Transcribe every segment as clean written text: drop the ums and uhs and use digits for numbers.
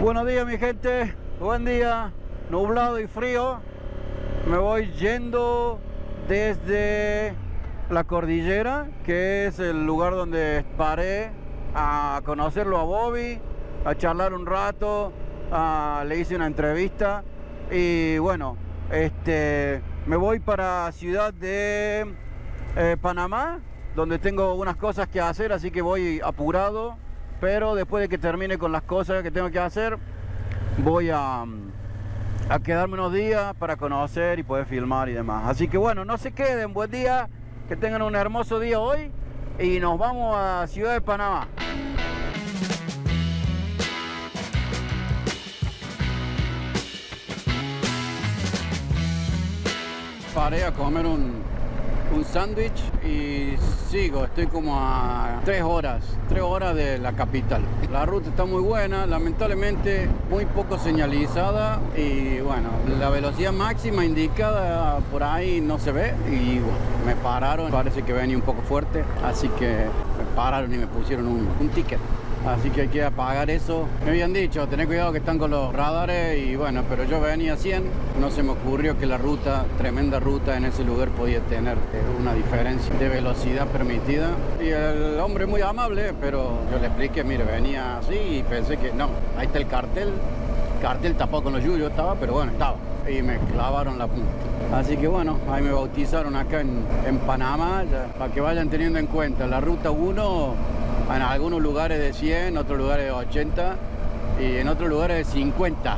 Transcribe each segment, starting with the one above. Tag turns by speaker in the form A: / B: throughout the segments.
A: Buenos días, mi gente, buen día, nublado y frío. Me voy yendo desde la cordillera, que es el lugar donde paré a conocerlo a Bobby, a charlar un rato, le hice una entrevista y bueno, me voy para Ciudad de Panamá, donde tengo unas cosas que hacer, así que voy apurado, pero después de que termine con las cosas que tengo que hacer, voy a quedarme unos días para conocer y poder filmar y demás. Así que bueno, no se queden, buen día, que tengan un hermoso día hoy y nos vamos a Ciudad de Panamá. Paré a comer un sándwich y estoy como a 3 horas de la capital. La ruta está muy buena, lamentablemente muy poco señalizada y bueno, la velocidad máxima indicada por ahí no se ve y bueno, me pararon, parece que venía un poco fuerte, así que me pararon y me pusieron un ticket. Así que hay que apagar eso. Me habían dicho, tener cuidado que están con los radares y bueno, pero yo venía a 100. No se me ocurrió que la ruta, tremenda ruta en ese lugar podía tener una diferencia de velocidad permitida. Y el hombre muy amable, pero yo le expliqué, mire, venía así y pensé que no, ahí está el cartel. El cartel tapado con los yuyos estaba, pero bueno, estaba. Y me clavaron la punta. Así que bueno, ahí me bautizaron acá en Panamá, ya, para que vayan teniendo en cuenta. La ruta 1... en algunos lugares de 100, otros lugares de 80 y en otros lugares de 50.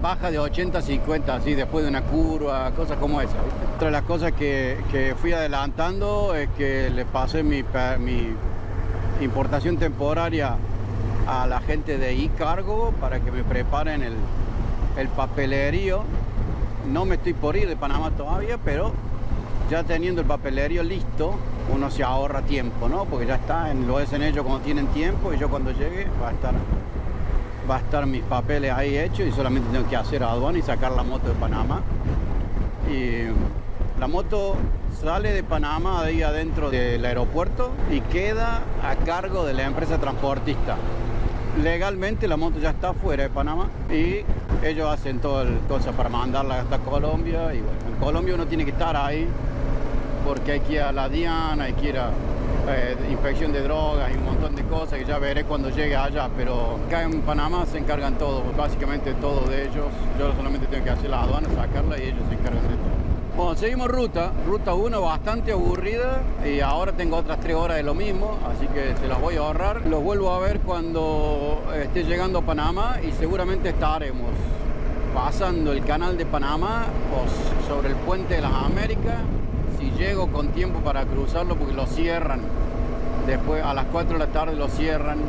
A: Baja de 80 a 50, así después de una curva, cosas como esa, ¿viste? Otra de las cosas que fui adelantando es que le pasé mi importación temporaria a la gente de iCargo para que me preparen el papelerío. No me estoy por ir de Panamá todavía, pero ya teniendo el papelerío listo, uno se ahorra tiempo, ¿no? Porque ya está, lo hacen ellos cuando tienen tiempo y yo cuando llegue va a estar mis papeles ahí hechos y solamente tengo que hacer aduana y sacar la moto de Panamá. Y la moto sale de Panamá, de ahí adentro del aeropuerto y queda a cargo de la empresa transportista. Legalmente la moto ya está fuera de Panamá y ellos hacen toda la cosa para mandarla hasta Colombia y bueno, en Colombia uno tiene que estar ahí porque hay que ir a la DIAN, hay que ir a inspección de drogas y un montón de cosas que ya veré cuando llegue allá, pero acá en Panamá se encargan todo, básicamente todo de ellos. Yo solamente tengo que hacer la aduana, sacarla y ellos se encargan de todo. Bueno, seguimos ruta 1 bastante aburrida y ahora tengo otras 3 horas de lo mismo, así que se las voy a ahorrar. Los vuelvo a ver cuando esté llegando a Panamá y seguramente estaremos pasando el canal de Panamá o sobre el puente de las Américas. Si llego con tiempo para cruzarlo porque lo cierran, después a las 4 de la tarde lo cierran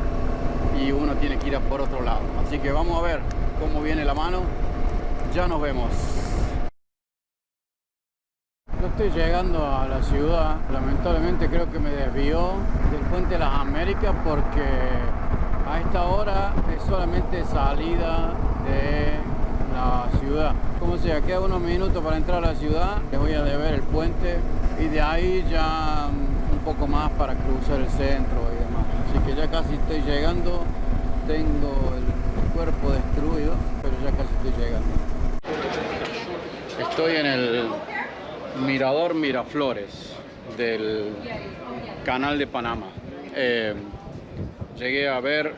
A: y uno tiene que ir por otro lado. Así que vamos a ver cómo viene la mano, ya nos vemos. Yo estoy llegando a la ciudad, lamentablemente creo que me desvió del puente de las Américas porque a esta hora es solamente salida de la ciudad. Como sea, queda unos minutos para entrar a la ciudad, les voy a deber el puente y de ahí ya un poco más para cruzar el centro y demás. Así que ya casi estoy llegando, tengo el cuerpo destruido, pero ya casi estoy llegando. Estoy en el Mirador Miraflores del canal de Panamá. Llegué a ver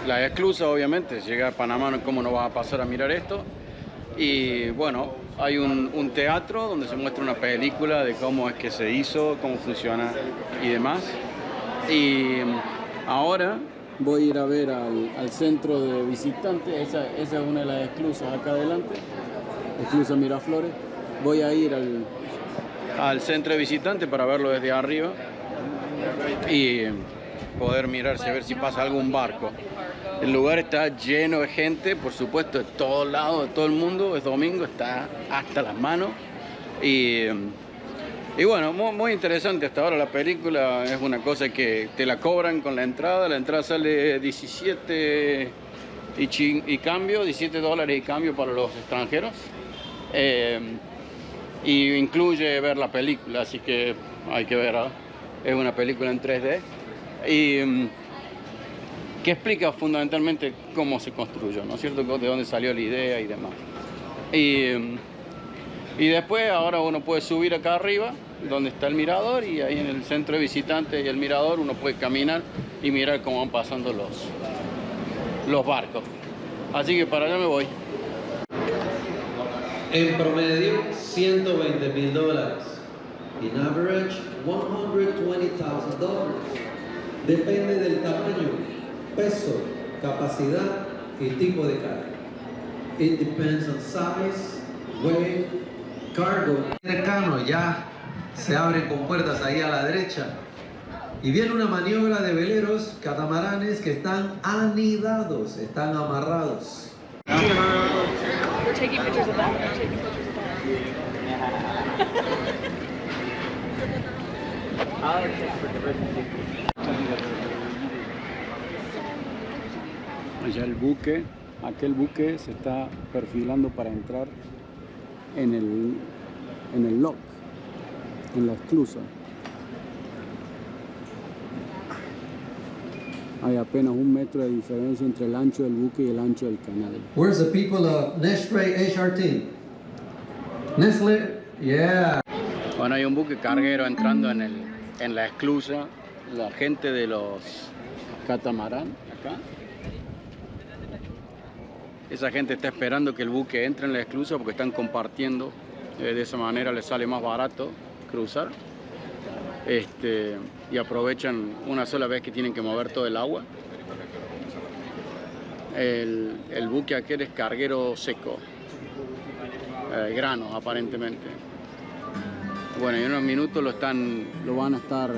A: la esclusa, obviamente. Llegué a Panamá, ¿cómo no vas a pasar a mirar esto? Y bueno, hay un teatro donde se muestra una película de cómo es que se hizo, cómo funciona y demás. Y ahora voy a ir a ver al centro de visitantes. Esa es una de las esclusas acá adelante, esclusa Miraflores. Voy a ir al centro de visitantes para verlo desde arriba y poder mirarse, a ver si pasa algún barco. El lugar está lleno de gente, por supuesto, de todos lados, de todo el mundo. Es domingo, está hasta las manos. Y bueno, muy interesante hasta ahora la película. Es una cosa que te la cobran con la entrada. La entrada sale 17 y cambio, $17 y cambio para los extranjeros. Y incluye ver la película, así que hay que ver, ¿eh? Es una película en 3D. Y que explica fundamentalmente cómo se construyó, ¿no es cierto? De dónde salió la idea y demás. Y después ahora uno puede subir acá arriba, donde está el mirador, y ahí en el centro de visitantes y el mirador uno puede caminar y mirar cómo van pasando los barcos. Así que para allá me voy.
B: En promedio, $120,000. In average, $120,000. Depende del tamaño, peso, capacidad y tipo de carga. It depends on size, weight, cargo. Cercano, ya se abren compuertas ahí a la derecha. Y viene una maniobra de veleros, catamaranes que están anidados, están amarrados.
C: We're taking pictures of that. We're taking pictures
A: Allá el buque, aquel buque se está perfilando para entrar en el lock, en la esclusa. Hay apenas 1 metro de diferencia entre el ancho del buque y el ancho del canal.
B: Where's the people of Nestle HRT? Nestle, yeah.
A: Bueno, hay un buque carguero entrando en la esclusa. La gente de los catamarán acá. Esa gente está esperando que el buque entre en la esclusa porque están compartiendo. De esa manera les sale más barato cruzar. Y aprovechan una sola vez que tienen que mover todo el agua. El buque aquel es carguero seco, granos aparentemente. Bueno, en unos minutos lo van a estar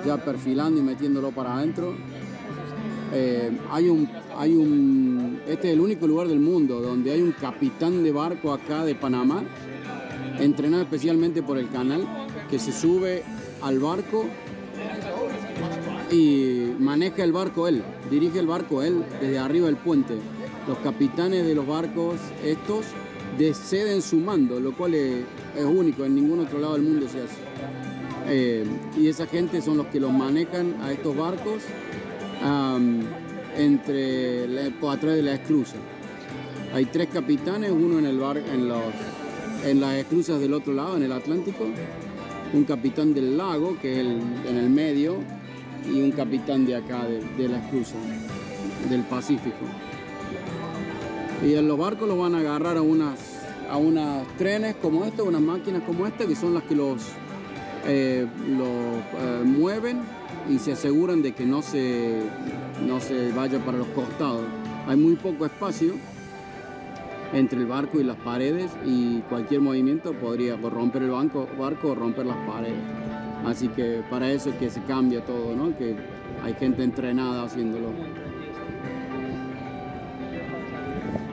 A: ya perfilando y metiéndolo para adentro. Este es el único lugar del mundo donde hay un capitán de barco acá de Panamá, entrenado especialmente por el canal, que se sube al barco y maneja el barco él, dirige el barco él desde arriba del puente. Los capitanes de los barcos estos ceden su mando, lo cual es único, en ningún otro lado del mundo se hace. Y esa gente son los que los manejan a estos barcos a través de la esclusa. Hay 3 capitanes, uno en las esclusas del otro lado, en el Atlántico, un capitán del lago, que es en el medio, y un capitán de acá, de la esclusa, del Pacífico. Y en los barcos los van a agarrar a unas trenes como esta, unas máquinas como esta, que son las que los mueven y se aseguran de que no se vaya para los costados. Hay muy poco espacio entre el barco y las paredes y cualquier movimiento podría romper el barco o romper las paredes. Así que para eso es que se cambia todo, ¿no? Que hay gente entrenada haciéndolo.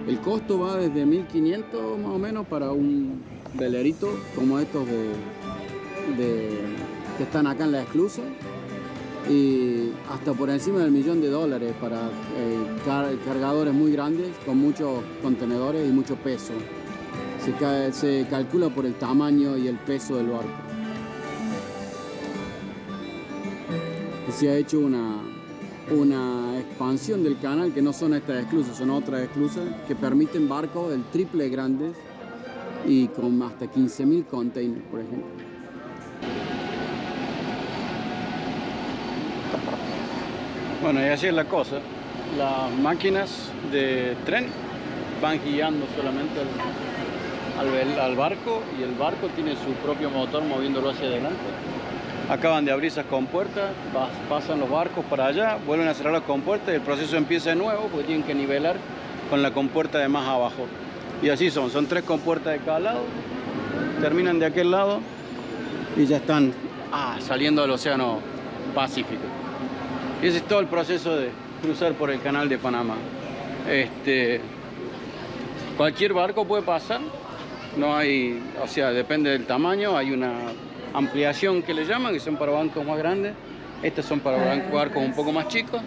A: El costo va desde 1.500 más o menos para un velerito como estos que están acá en la esclusa, y hasta por encima del $1.000.000 para cargadores muy grandes con muchos contenedores y mucho peso. Se calcula por el tamaño y el peso del barco. Se ha hecho una expansión del canal, que no son estas esclusas, son otras esclusas que permiten barcos del triple grandes y con hasta 15.000 containers, por ejemplo. Bueno, y así es la cosa. Las máquinas de tren van guiando solamente al barco, y el barco tiene su propio motor moviéndolo hacia adelante. Acaban de abrir esas compuertas, pasan los barcos para allá, vuelven a cerrar las compuertas y el proceso empieza de nuevo porque tienen que nivelar con la compuerta de más abajo. Y así son 3 compuertas de cada lado, terminan de aquel lado y ya están saliendo del Océano Pacífico. Y ese es todo el proceso de cruzar por el canal de Panamá. Cualquier barco puede pasar, no hay, o sea, depende del tamaño, hay una ampliación que le llaman, que son para bancos más grandes. Estos son para barcos un poco más chicos.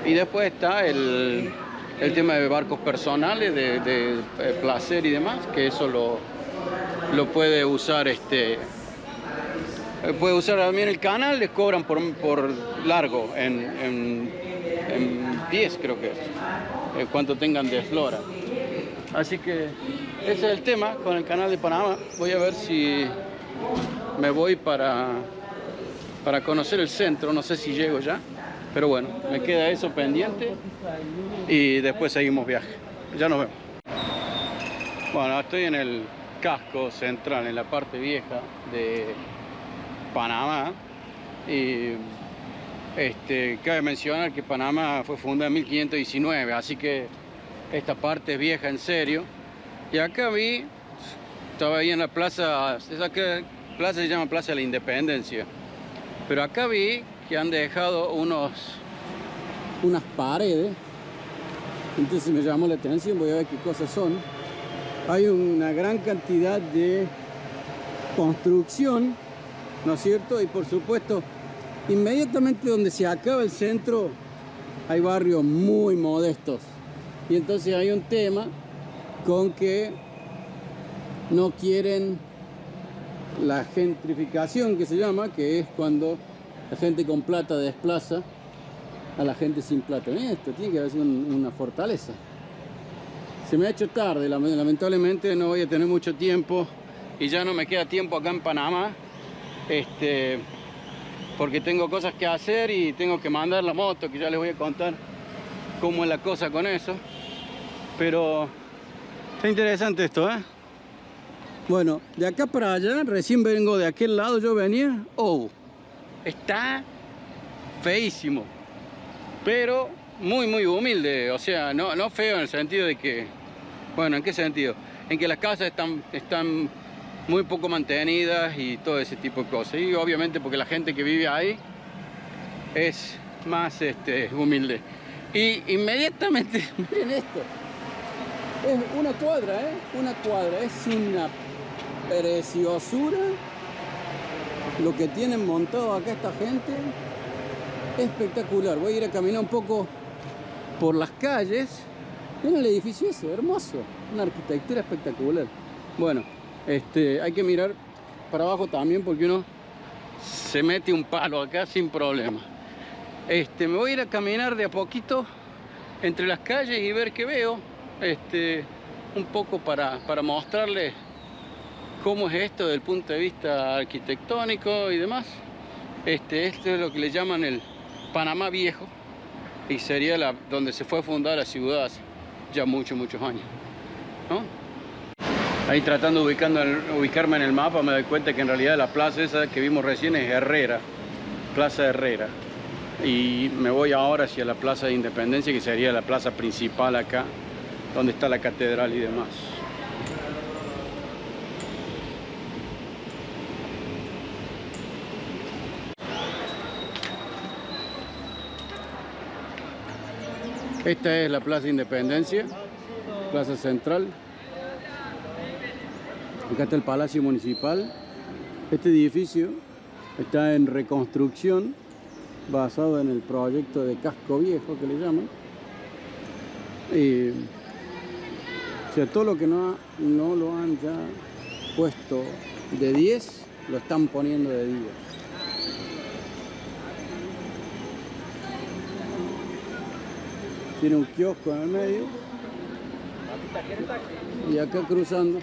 A: Y después está el tema de barcos personales, de placer y demás, que eso lo puede usar puede usar también el canal. Les cobran por largo en 10 creo que es, cuánto tengan de eslora. Así que ese es el tema con el canal de Panamá. Voy a ver si me voy para conocer el centro, no sé si llego ya, pero bueno, me queda eso pendiente y después seguimos viaje. Ya nos vemos. Bueno, estoy en el casco central, en la parte vieja de Panamá y cabe mencionar que Panamá fue fundada en 1519, así que esta parte es vieja en serio. Y acá vi, estaba ahí en la plaza, esa plaza se llama Plaza de la Independencia, pero acá vi que han dejado unas paredes, entonces me llamó la atención, voy a ver qué cosas son. Hay una gran cantidad de construcción, ¿no es cierto? Y por supuesto, inmediatamente donde se acaba el centro, hay barrios muy modestos. Y entonces hay un tema con que no quieren la gentrificación, que se llama, que es cuando la gente con plata desplaza a la gente sin plata. Esto tiene que haber sido una fortaleza. Se me ha hecho tarde, lamentablemente no voy a tener mucho tiempo y ya no me queda tiempo acá en Panamá, porque tengo cosas que hacer y tengo que mandar la moto, que ya les voy a contar cómo es la cosa con eso. Pero está interesante esto, ¿eh? Bueno, de acá para allá, recién vengo de aquel lado, yo venía, está feísimo, pero muy humilde, o sea, no feo en el sentido de que, bueno, ¿en qué sentido? En que las casas están muy poco mantenidas y todo ese tipo de cosas. Y obviamente porque la gente que vive ahí es más humilde. Y inmediatamente, miren esto, es una cuadra, una cuadra, es una preciosura lo que tienen montado acá esta gente, espectacular. Voy a ir a caminar un poco por las calles. Miren el edificio ese, hermoso, una arquitectura espectacular. Bueno, hay que mirar para abajo también porque uno se mete un palo acá sin problema. Me voy a ir a caminar de a poquito entre las calles y ver qué veo, un poco para mostrarles cómo es esto desde el punto de vista arquitectónico y demás. Esto es lo que le llaman el Panamá Viejo y sería donde se fue a fundar la ciudad hace ya muchos años, ¿no? Ahí tratando de ubicarme en el mapa me doy cuenta que en realidad la plaza esa que vimos recién es Herrera, Plaza Herrera. Y me voy ahora hacia la Plaza de Independencia, que sería la plaza principal acá, donde está la catedral y demás. Esta es la Plaza Independencia, Plaza Central. Acá está el Palacio Municipal. Este edificio está en reconstrucción, basado en el proyecto de Casco Viejo que le llaman. O sea, todo lo que no lo han ya puesto de 10, lo están poniendo de 10. Tiene un kiosco en el medio. Y acá cruzando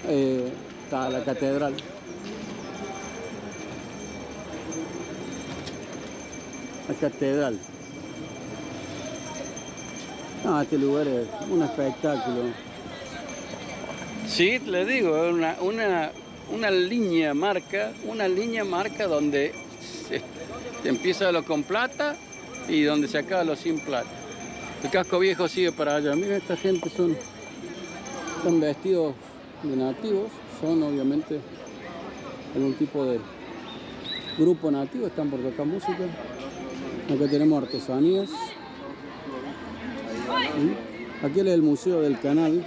A: está la catedral. La catedral. Este lugar es un espectáculo. Sí, les digo, una línea marca donde empieza lo con plata y donde se acaba lo sin plata. El Casco Viejo sigue para allá. Miren, esta gente están vestidos de nativos, son obviamente algún tipo de grupo nativo, están por tocar música. Acá tenemos artesanías. Aquí es el Museo del Canal.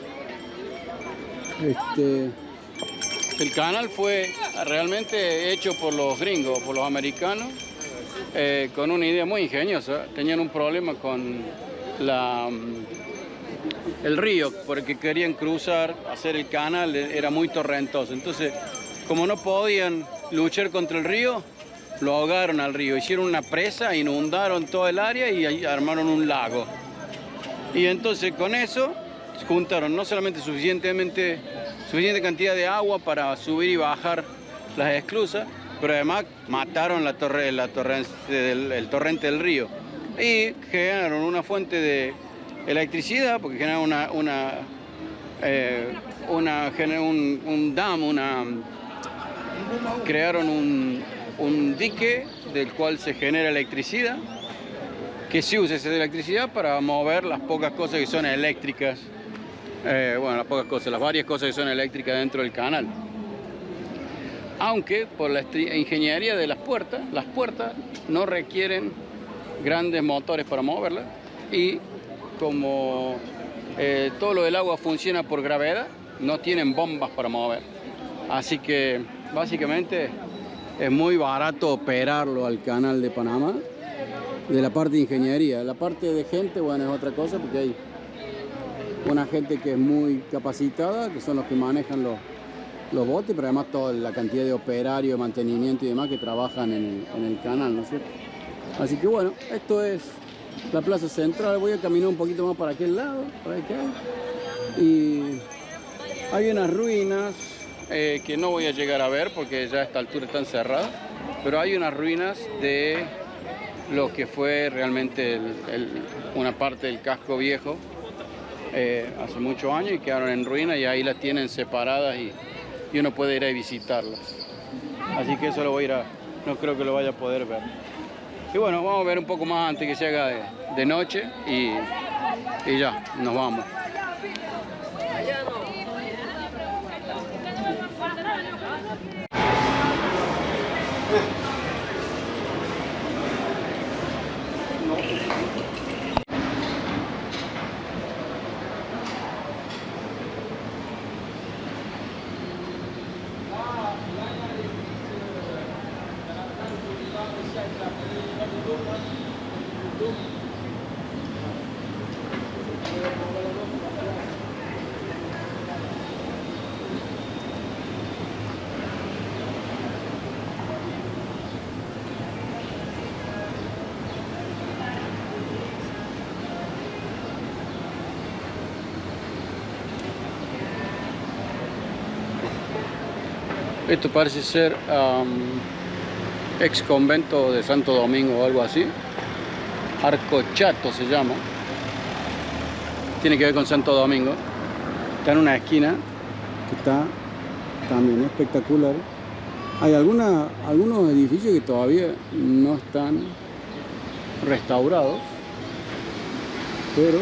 A: El canal fue realmente hecho por los gringos, por los americanos, con una idea muy ingeniosa. Tenían un problema con el río, porque querían cruzar, hacer el canal, era muy torrentoso. Entonces, como no podían luchar contra el río, lo ahogaron al río, hicieron una presa, inundaron todo el área y ahí armaron un lago. Y entonces con eso juntaron no solamente suficiente cantidad de agua para subir y bajar las esclusas, pero además mataron el torrente del río y generaron una fuente de electricidad, porque generaron crearon un dique del cual se genera electricidad, que se usa esa electricidad para mover las pocas cosas que son eléctricas, las varias cosas que son eléctricas dentro del canal. Aunque por la ingeniería de las puertas no requieren grandes motores para moverlas, y como todo lo del agua funciona por gravedad, no tienen bombas para mover. Así que básicamente es muy barato operarlo al canal de Panamá, de la parte de ingeniería. La parte de gente, bueno, es otra cosa, porque hay una gente que es muy capacitada, que son los que manejan los botes, pero además toda la cantidad de operarios, mantenimiento y demás que trabajan en el canal, ¿no es cierto? Así que bueno, esto es la plaza central. Voy a caminar un poquito más para aquel lado, para acá, y hay unas ruinas que no voy a llegar a ver porque ya a esta altura están cerradas, pero hay unas ruinas de lo que fue realmente una parte del casco viejo hace muchos años, y quedaron en ruinas, y ahí las tienen separadas y uno puede ir a visitarlas. Así que eso lo voy a ir no creo que lo vaya a poder ver. Y bueno, vamos a ver un poco más antes que se haga de noche y ya, nos vamos. Esto parece ser ex convento de Santo Domingo o algo así. Arcochato se llama. Tiene que ver con Santo Domingo. Está en una esquina que está también espectacular. Hay algunos edificios que todavía no están restaurados, pero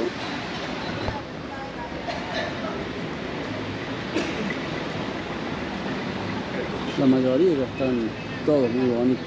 A: la mayoría ya están todos muy bonitos.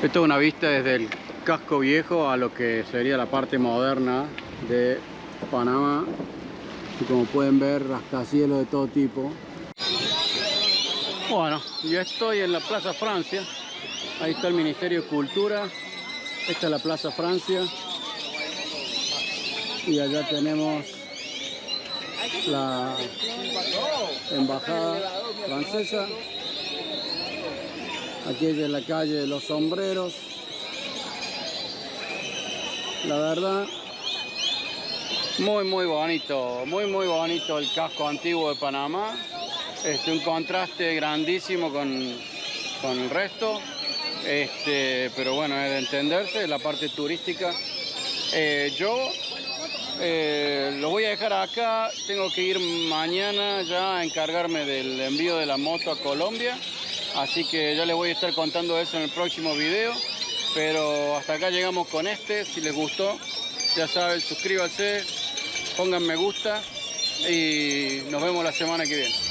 A: Esto es una vista desde el casco viejo a lo que sería la parte moderna de Panamá, y como pueden ver, rascacielos de todo tipo. Bueno, yo estoy en la Plaza Francia. Ahí está el Ministerio de Cultura. Esta es la Plaza Francia, y allá tenemos la embajada francesa. Aquí es la calle de los Sombreros. La verdad, muy bonito, muy bonito el casco antiguo de Panamá. Un contraste grandísimo con el resto, pero bueno, es de entenderse, la parte turística. Yo lo voy a dejar acá. Tengo que ir mañana ya a encargarme del envío de la moto a Colombia, así que ya les voy a estar contando eso en el próximo video. Pero hasta acá llegamos con si les gustó, ya saben, suscríbanse, pongan me gusta y nos vemos la semana que viene.